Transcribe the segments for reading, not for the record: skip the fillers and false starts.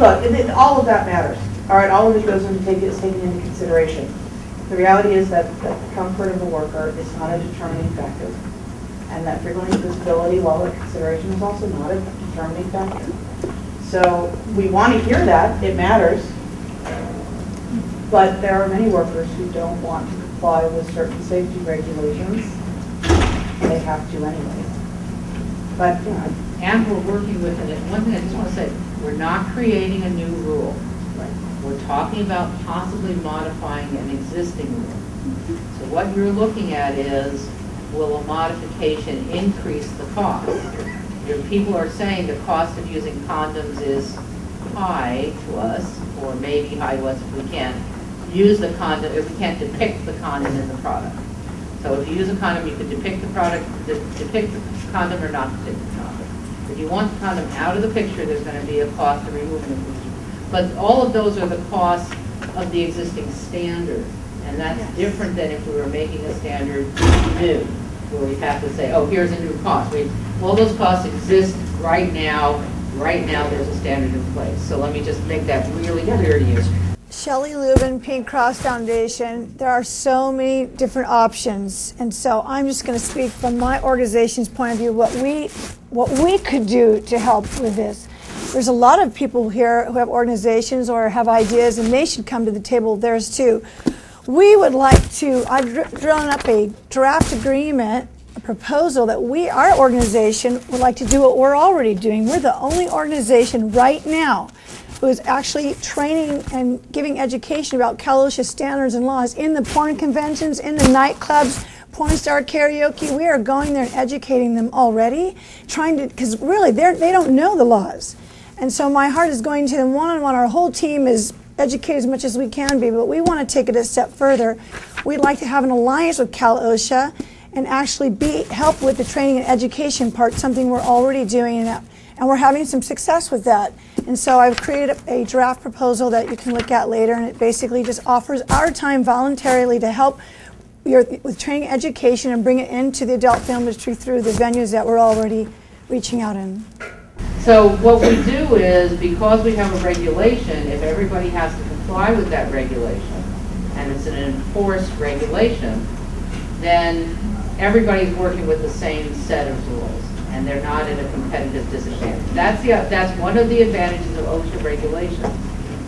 look, all of that matters. All right, all of it goes into is taken into consideration. The reality is that the comfort of the worker is not a determining factor, and that frequency of disability, while a consideration, is also not a determining factor. So we want to hear that, it matters, but there are many workers who don't want to comply with certain safety regulations. They have to anyway. But, you know. And we're working with it. One thing I just want to say, we're not creating a new rule. Right. We're talking about possibly modifying an existing rule. So what you're looking at is, will a modification increase the cost? Your people are saying the cost of using condoms is high to us, or maybe high to us if we can't use the condom, if we can't depict the condom in the product. So if you use a condom, you can depict the product, depict the condom or not depict the condom. If you want the condom out of the picture, there's going to be a cost of removing the picture. But all of those are the costs of the existing standard. And that's different than if we were making a standard new, where we have to say, oh, here's a new cost. All those costs exist right now. Right now, there's a standard in place. So let me just make that really clear to you. Shelley Lubin, Pink Cross Foundation. There are so many different options, and so I'm just going to speak from my organization's point of view what we could do to help with this. There's a lot of people here who have organizations or have ideas, and they should come to the table with theirs too. We would like to, I've drawn up a draft agreement, a proposal that our organization would like to do what we're already doing. We're the only organization right now who is actually training and giving education about Cal-OSHA standards and laws in the porn conventions, in the nightclubs, porn star karaoke. We are going there and educating them already, trying to, because really they don't know the laws. And so my heart is going to them one-on-one. Our whole team is educated as much as we can be, but we want to take it a step further. We'd like to have an alliance with Cal-OSHA and actually help with the training and education part, something we're already doing, and we're having some success with that. And so I've created a draft proposal that you can look at later, and it basically just offers our time voluntarily to help with training and education and bring it into the adult film industry through the venues that we're already reaching out in. So what we do is, because we have a regulation, if everybody has to comply with that regulation, and it's an enforced regulation, then everybody's working with the same set of rules, and they're not at a competitive disadvantage. That's one of the advantages of OSHA regulation.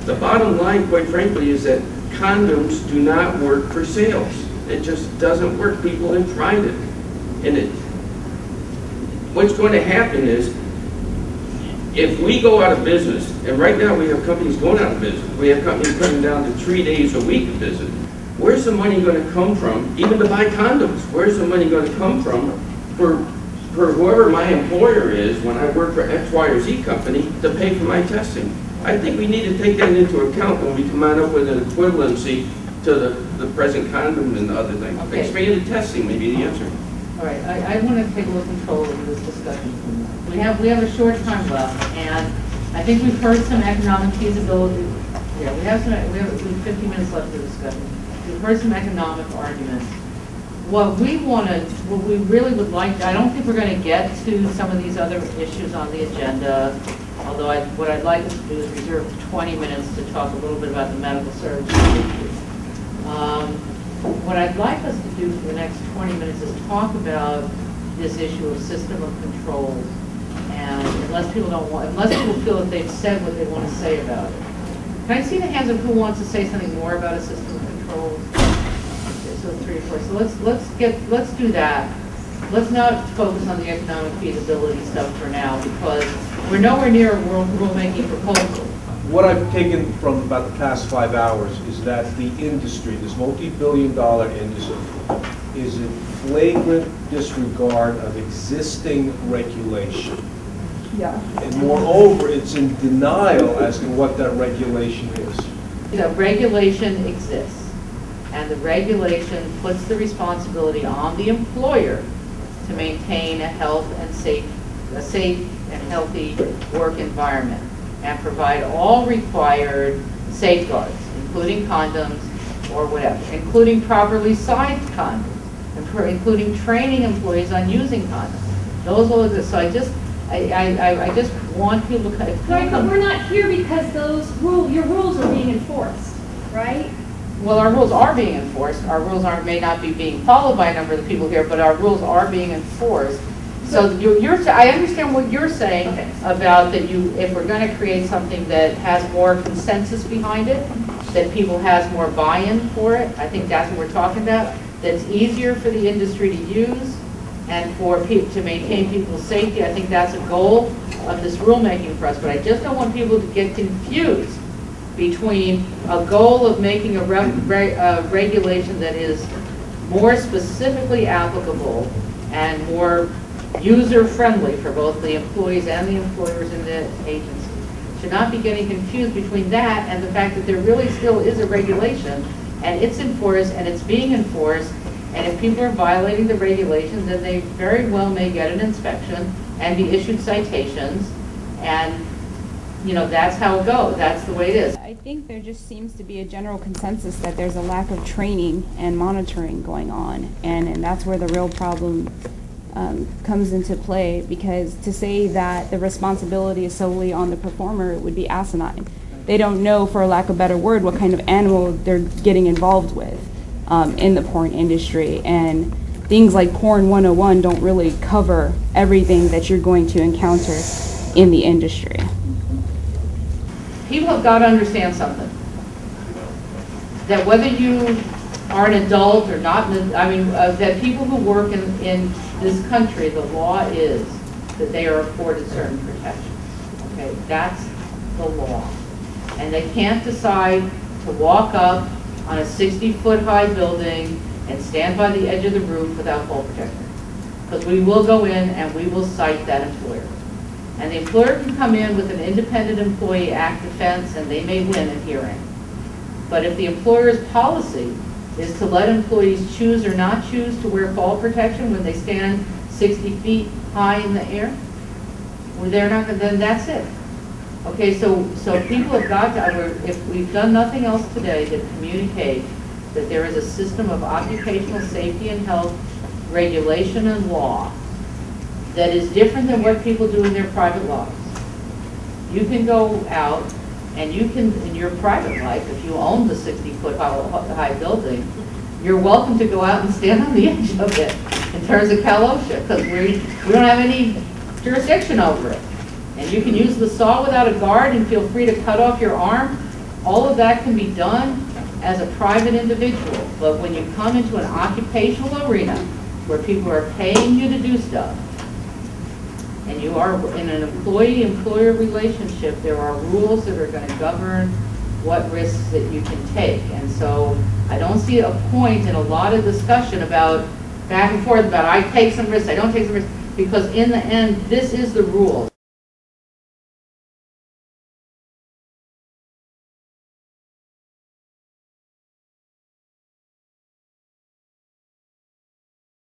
The bottom line, quite frankly, is that condoms do not work for sales. It just doesn't work. People have tried it. And what's going to happen is, if we go out of business, and right now we have companies going out of business, we have companies cutting down to 3 days a week of business, where's the money going to come from, even to buy condoms? Where's the money going to come from for whoever my employer is when I work for X, Y, or Z company to pay for my testing? I think we need to take that into account when we come on up with an equivalency to the present condom and the other things. Okay. Expanded testing may be the answer. All right, I want to take a little control over this discussion. We have a short time left, and I think we've heard some economic feasibility. Yeah, we have 50 minutes left for discussion. We've heard some economic arguments. What we really would like, I don't think we're going to get to some of these other issues on the agenda, although what I'd like us to do is reserve 20 minutes to talk a little bit about the medical services issue. What I'd like us to do for the next 20 minutes is talk about this issue of system of controls, and unless people feel that they've said what they want to say about it. Can I see the hands of who wants to say something more about a system of controls? Okay, so 3 or 4. So let's do that. Let's not focus on the economic feasibility stuff for now, because we're nowhere near a rulemaking proposal. What I've taken from about the past 5 hours is that the industry, this multi-billion-dollar industry, is in flagrant disregard of existing regulation. Yeah. And moreover, it's in denial as to what that regulation is. The regulation exists, and the regulation puts the responsibility on the employer to maintain a safe and healthy work environment, and provide all required safeguards, including condoms or whatever, including properly sized condoms, including training employees on using condoms. Those will exist. So I just want people to kind of. Right, but we're not here because your rules are being enforced, right? Well, our rules are being enforced. Our rules may not be being followed by a number of the people here, but our rules are being enforced. So I understand what you're saying about that if we're going to create something that has more consensus behind it, that people has more buy-in for it. I think that's what we're talking about. That's easier for the industry to use and for people to maintain people's safety. I think that's a goal of this rulemaking for us. But I just don't want people to get confused between a goal of making a regulation that is more specifically applicable and more user-friendly for both the employees and the employers in the agency. Should not be getting confused between that and the fact that there really still is a regulation and it's enforced and it's being enforced, and if people are violating the regulations, then they very well may get an inspection and be issued citations, and that's how it goes. That's the way it is. I think there just seems to be a general consensus that there's a lack of training and monitoring going on, and that's where the real problem comes into play, because to say that the responsibility is solely on the performer would be asinine. They don't know, for lack of a better word, what kind of animal they're getting involved with in the porn industry, and things like Porn 101 don't really cover everything that you're going to encounter in the industry. People have got to understand something, that whether you are an adult or not, that people who work in this country, the law is that they are afforded certain protections. Okay, that's the law. And they can't decide to walk up on a 60-foot high building and stand by the edge of the roof without fall protection. Because we will go in and we will cite that employer. And the employer can come in with an Independent Employee Act defense and they may win a hearing. But if the employer's policy is to let employees choose or not choose to wear fall protection when they stand 60 feet high in the air, well, they're not going to, then that's it. Okay, so people have got to, if we've done nothing else today to communicate that there is a system of occupational safety and health regulation and law that is different than what people do in their private lives. You can go out and you can, in your private life, if you own the 60-foot high building, you're welcome to go out and stand on the edge of it in terms of Cal-OSHA, because we don't have any jurisdiction over it. And you can use the saw without a guard and feel free to cut off your arm. All of that can be done as a private individual. But when you come into an occupational arena where people are paying you to do stuff, and you are in an employee-employer relationship, there are rules that are going to govern what risks that you can take. And so I don't see a point in a lot of discussion about back and forth about I take some risks, I don't take some risks, because in the end, this is the rule.